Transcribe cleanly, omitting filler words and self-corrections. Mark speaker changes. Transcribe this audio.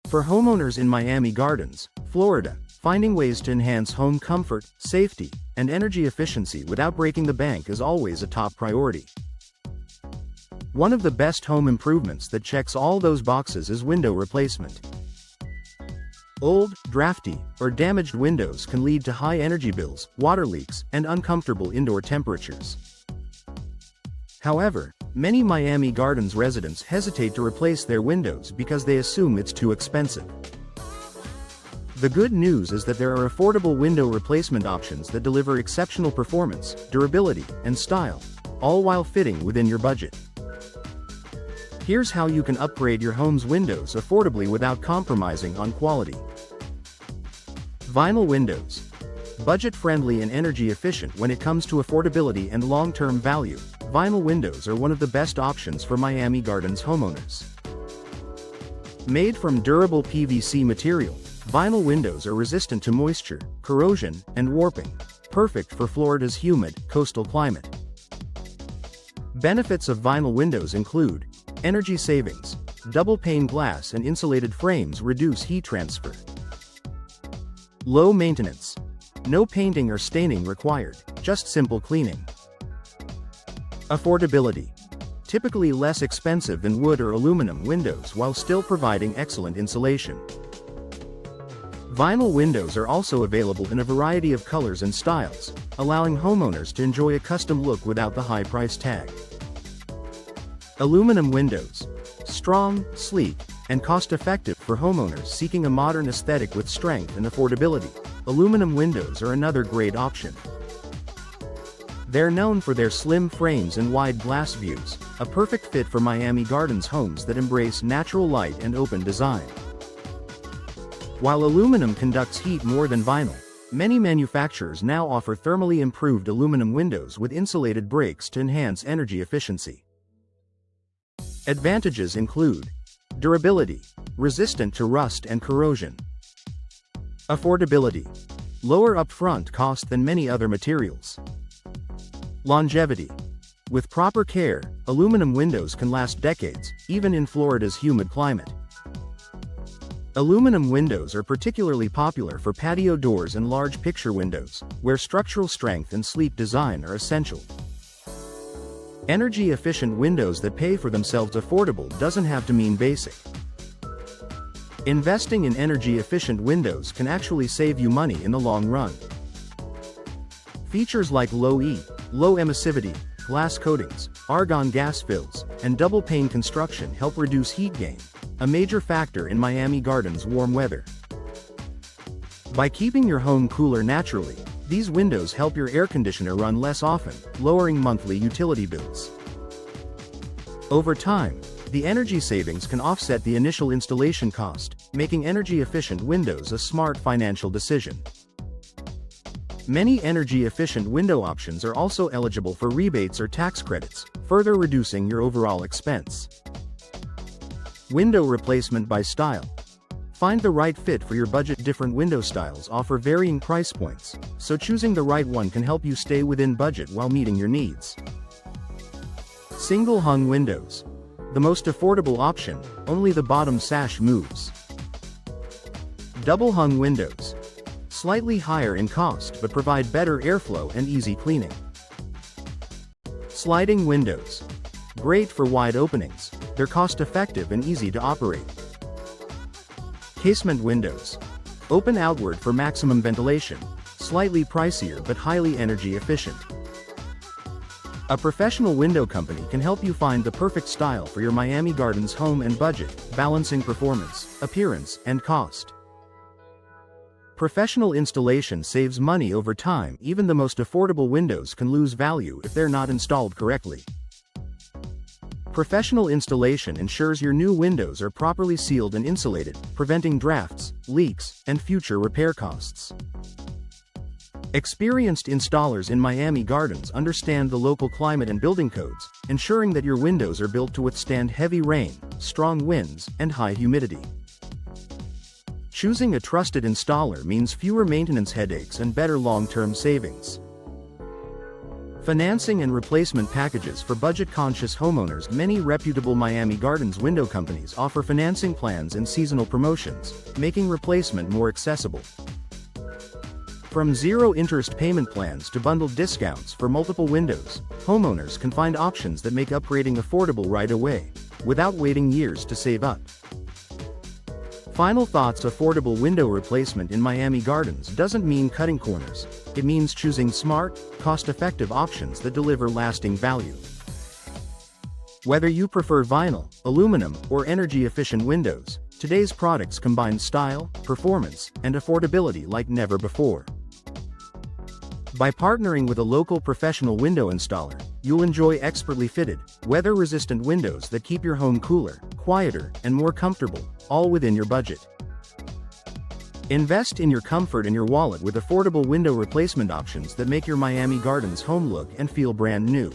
Speaker 1: For homeowners in Miami Gardens, Florida, finding ways to enhance home comfort, safety, and energy efficiency without breaking the bank is always a top priority. One of the best home improvements that checks all those boxes is window replacement. Old, drafty, or damaged windows can lead to high energy bills, water leaks, and uncomfortable indoor temperatures. However, many Miami Gardens residents hesitate to replace their windows because they assume it's too expensive. The good news is that there are affordable window replacement options that deliver exceptional performance, durability, and style, all while fitting within your budget. Here's how you can upgrade your home's windows affordably without compromising on quality. Vinyl windows. Budget-friendly and energy-efficient when it comes to affordability and long-term value, vinyl windows are one of the best options for Miami Gardens homeowners. Made from durable PVC material, vinyl windows are resistant to moisture, corrosion, and warping, perfect for Florida's humid, coastal climate. Benefits of vinyl windows include energy savings. Double-pane glass and insulated frames reduce heat transfer. Low maintenance. No painting or staining required, just simple cleaning. Affordability. Typically less expensive than wood or aluminum windows while still providing excellent insulation. Vinyl windows are also available in a variety of colors and styles, allowing homeowners to enjoy a custom look without the high price tag. Aluminum windows. Strong, sleek, and cost-effective for homeowners seeking a modern aesthetic with strength and affordability. Aluminum windows are another great option. They're known for their slim frames and wide glass views, a perfect fit for Miami Gardens homes that embrace natural light and open design. While aluminum conducts heat more than vinyl, many manufacturers now offer thermally improved aluminum windows with insulated breaks to enhance energy efficiency. Advantages include durability, resistant to rust and corrosion. Affordability, lower upfront cost than many other materials. Longevity, with proper care, aluminum windows can last decades, even in Florida's humid climate. Aluminum windows are particularly popular for patio doors and large picture windows, where structural strength and sleek design are essential. Energy-efficient windows that pay for themselves. Affordable doesn't have to mean basic. Investing in energy-efficient windows can actually save you money in the long run. Features like low emissivity, glass coatings, argon gas fills, and double-pane construction help reduce heat gain, a major factor in Miami Gardens' warm weather. By keeping your home cooler naturally, these windows help your air conditioner run less often, lowering monthly utility bills. Over time, the energy savings can offset the initial installation cost, making energy-efficient windows a smart financial decision. Many energy-efficient window options are also eligible for rebates or tax credits, further reducing your overall expense. Window replacement by style. Find the right fit for your budget. Different window styles offer varying price points, so choosing the right one can help you stay within budget while meeting your needs. Single-hung windows. The most affordable option, only the bottom sash moves. Double-hung windows. Slightly higher in cost but provide better airflow and easy cleaning. Sliding windows. Great for wide openings, they're cost-effective and easy to operate. Casement windows. Open outward for maximum ventilation, slightly pricier but highly energy efficient. A professional window company can help you find the perfect style for your Miami Gardens home and budget, balancing performance, appearance, and cost. Professional installation saves money over time. Even the most affordable windows can lose value if they're not installed correctly. Professional installation ensures your new windows are properly sealed and insulated, preventing drafts, leaks, and future repair costs. Experienced installers in Miami Gardens understand the local climate and building codes, ensuring that your windows are built to withstand heavy rain, strong winds, and high humidity. Choosing a trusted installer means fewer maintenance headaches and better long-term savings. Financing and replacement packages for budget-conscious homeowners. Many reputable Miami Gardens window companies offer financing plans and seasonal promotions, making replacement more accessible. From zero-interest payment plans to bundled discounts for multiple windows, homeowners can find options that make upgrading affordable right away, without waiting years to save up. Final thoughts: affordable window replacement in Miami Gardens doesn't mean cutting corners. It means choosing smart, cost-effective options that deliver lasting value. Whether you prefer vinyl, aluminum, or energy-efficient windows, today's products combine style, performance, and affordability like never before. By partnering with a local professional window installer, you'll enjoy expertly fitted, weather-resistant windows that keep your home cooler, quieter, and more comfortable, all within your budget. Invest in your comfort and your wallet with affordable window replacement options that make your Miami Gardens home look and feel brand new.